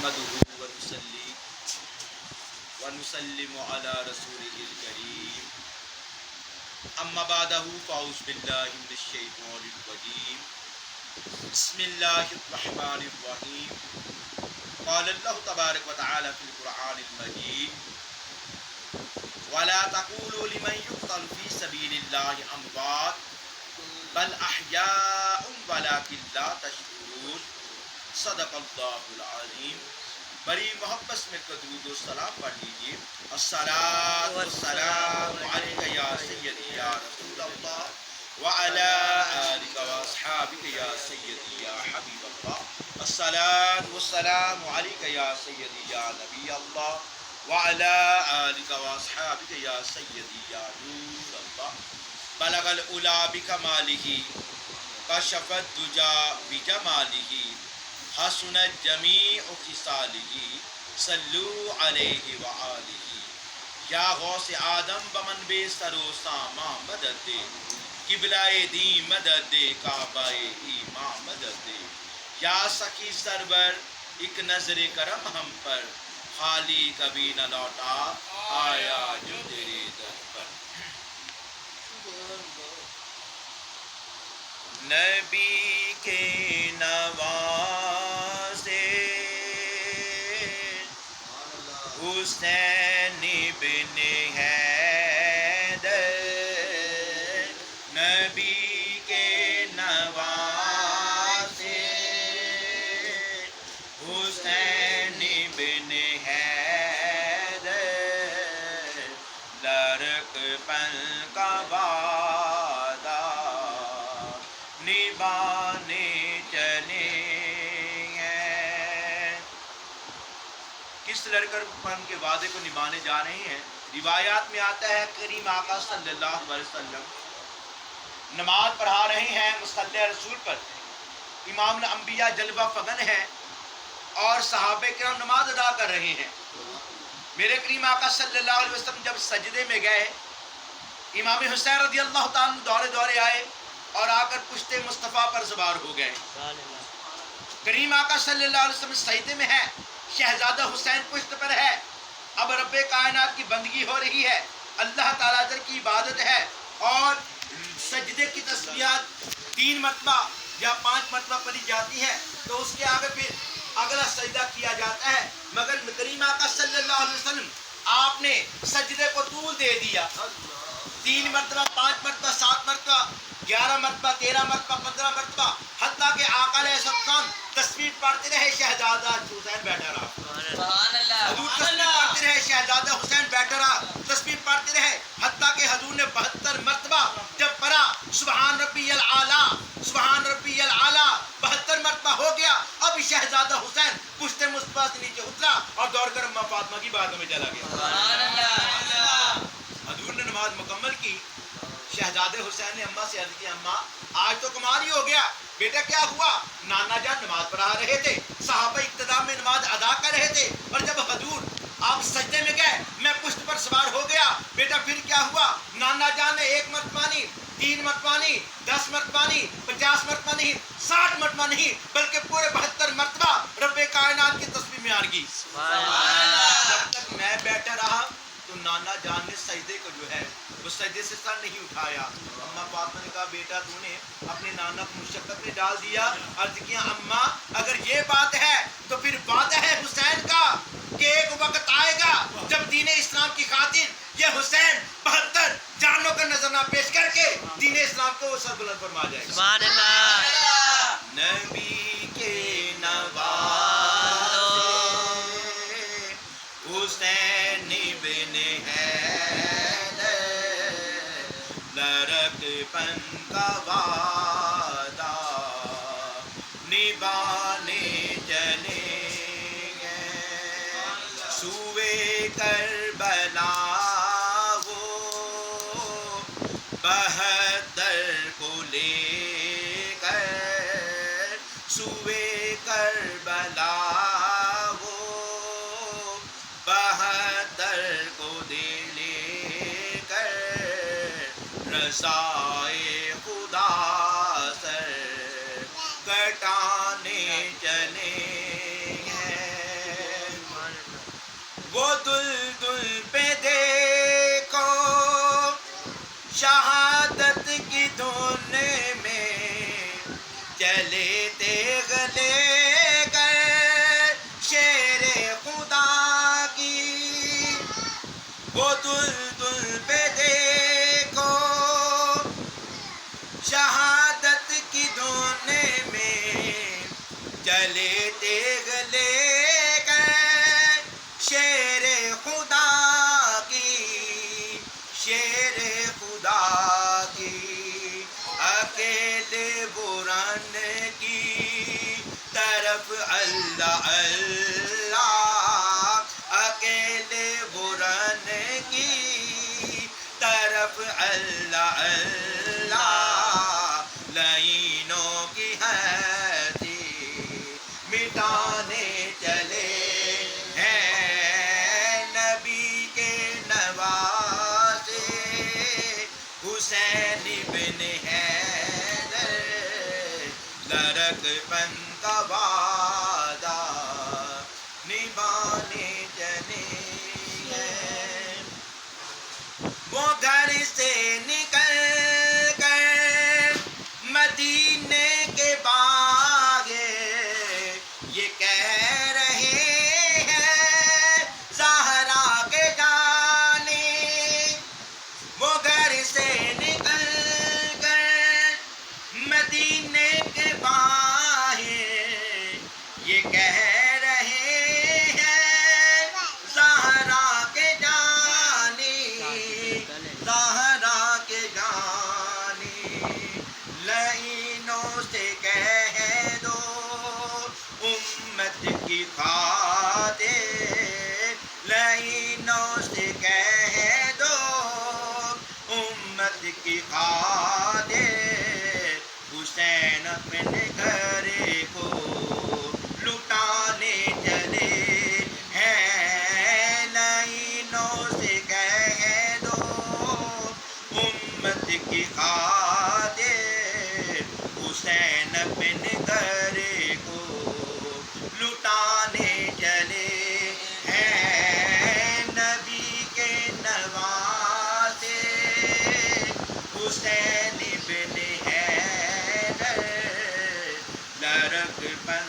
نحمده ونصلي ونسلم على رسوله الكريم اما بعده فاعوذ بالله من الشيطان الرجيم بسم الله الرحمن الرحيم قال الله تبارك وتعالى في القرآن المجيد ولا تقولوا لمن يقتل في سبيل الله أموات بل أحياء ولكن لا تشعرون صدق اللہ العظیم. بڑی محبت میں درود و سلام پڑھ لیجیے. الصلاۃ والسلام علیک یا سیدی یا رسول اللہ وعلی آلک واصحابک یا سیدی یا حبیب اللہ. الصلاۃ والسلام علیک یا سیدی یا نبی اللہ وعلی آلک واصحابک یا سیدی یا نور اللہ. بلغ العلا بکمالہ کشف الدجا بجمالہ حسن جمیع خصالہ صلو علیہ وآلہ. یا غوث آدم بمنبع سر و ساما مدد دے، قبلہ دین مدد دے، کعبہ ایمان مدد دے. یا سخی سرور ایک نظر کرم ہم پر، خالی کبھی نہ لوٹا آیا جو تیرے در پر. نبی کے نوازے حسین بن حیدر، نبی کے نوازے حسین بن حیدر، لڑک پن کا وعدہ نبھانے چلے ہیں. کس لڑکر پن کے وعدے کو نبھانے جا رہے ہیں؟ روایات میں آتا ہے کریم آقا صلی اللہ علیہ وسلم نماز پڑھا رہے ہیں مصلی رسول پر. امام الانبیاء جلوہ فغن ہیں اور صحابہ کرام نماز ادا کر رہے ہیں. میرے کریم آقا صلی اللہ علیہ وسلم جب سجدے میں گئے، امام حسین رضی اللہ تعالیٰ دورے دورے آئے اور آ کر پشت مصطفیٰ پر سوار ہو گئے. کریم آقا صلی اللہ علیہ وسلم سجدے میں ہے، شہزادہ حسین پشت پر ہے. اب رب کائنات کی بندگی ہو رہی ہے، اللہ تعالیٰ کی عبادت ہے اور سجدے کی تسبیحات 3 مرتبہ یا 5 مرتبہ پڑھی جاتی ہیں تو اس کے آگے پھر اگلا سجدہ کیا جاتا ہے. مگر کریم آقا صلی اللہ علیہ وسلم آپ نے سجدے کو طول دے دیا. 3 مرتبہ، 5 مرتبہ، 7 مرتبہ، 11 مرتبہ، 13 مرتبہ، 15 مرتبہ، حتیٰ کہ آقا علیہ السلام تسبیح پڑھتے رہے، شہزادہ حسین بیٹھا رہا. حضور تسبیح پڑھتے رہے، شہزادہ حسین بیٹھا رہا، تسبیح پڑھتے رہے، حتیٰ کہ حضور نے 72 مرتبہ جب پڑھا سبحان ربی الاعلیٰ سبحان ربی الاعلیٰ 72 مرتبہ ہو گیا. اب شہزادہ حسین پشت مصطفیٰ سے نیچے اترا اور دوڑ کر اماں فاطمہ کی بارگاہ میں چلا گیا. حضور نے نماز مکمل کی. شہزادے حسین نے اماں سے عرض کی، اماں آج تو کمال ہی ہو گیا. بیٹا کیا ہوا؟ نانا جان نماز پڑھا رہے تھے، صحابہ اقتداء میں نماز ادا کر رہے تھے اور جب حضور آپ سجدے میں گئے میں پشت پر سوار ہو گیا. بیٹا پھر کیا ہوا؟ نانا جان نے 1 مرتبہ نہیں، 3 مرتبہ نہیں، 10 مرتبہ نہیں، 50 مرتبہ نہیں، 60 مرتبہ نہیں، بلکہ پورے 72 مرتبہ رب کائنات کی تسبیح میں آن گئی. جب تک میں بیٹھا رہا تو نانا جان نے سجدے کو جو ہے وہ سجدے سے سر نہیں اٹھایا. اماں فاطمہ نے کہا بیٹا تو نے اپنے نانا کو مشقت میں ڈال دیا. عرض کیا اماں اگر یہ بات ہے تو پھر وعدہ ہے حسین کا کہ ایک وقت آئے گا جب دین اسلام کی خاطر یہ حسین 72 جانوں کا نذرانہ پیش کر کے دین اسلام کو وہ سر بلند فرما جائے گا. سبحان اللہ. نبی کے نوازے حسین بن حیدر، لڑک پن کا وعدہ نبھانے چلے گئے. سوئے کربلا وہ 72 کو لے کر، سوئے کربلا وہ 72 کو لے کر، رضائے خدا سر کٹانے چلے ہیں. وہ دلدل پہ دیکھو شہادت کی دھن میں چلے تیغ لے کر شیر خدا کی. وہ دلدل پہ دیکھو شہادت کی دھن میں چلے تیغ لے کر شیر خدا کی, شیر خدا کی. اکیلے برن کی طرف اللہ اللہ, اکیلے برن کی طرف اللہ اللہ. لعینوں کی ہستی مٹانے چلے ہیں نبی کے نواسے حسین بن حیدر. لرک پن کا وعدہ نبھانے چلے ہیں. وہ گھر سے نکل کر مدینے کے باغے یہ کہہ رہے ہیں زہرا کے جانے. وہ گھر سے نکل کر مدینے کے باغے یہ کہہ رہے ہیں زہرا کے جانے, زہرا کے جانے. لعینوں سے کہہ دو امت کی خاطر, لعینوں سے کہہ دو امت کی خاطر. حسین اپنے گھر کو لٹانے چلے ہیں. لعینوں سے کہہ دو امت کی خاطر. حسین اپنے گھر کو لٹانے چلے ہیں نبی کے نواسے حسین بن حیدر. لرک پن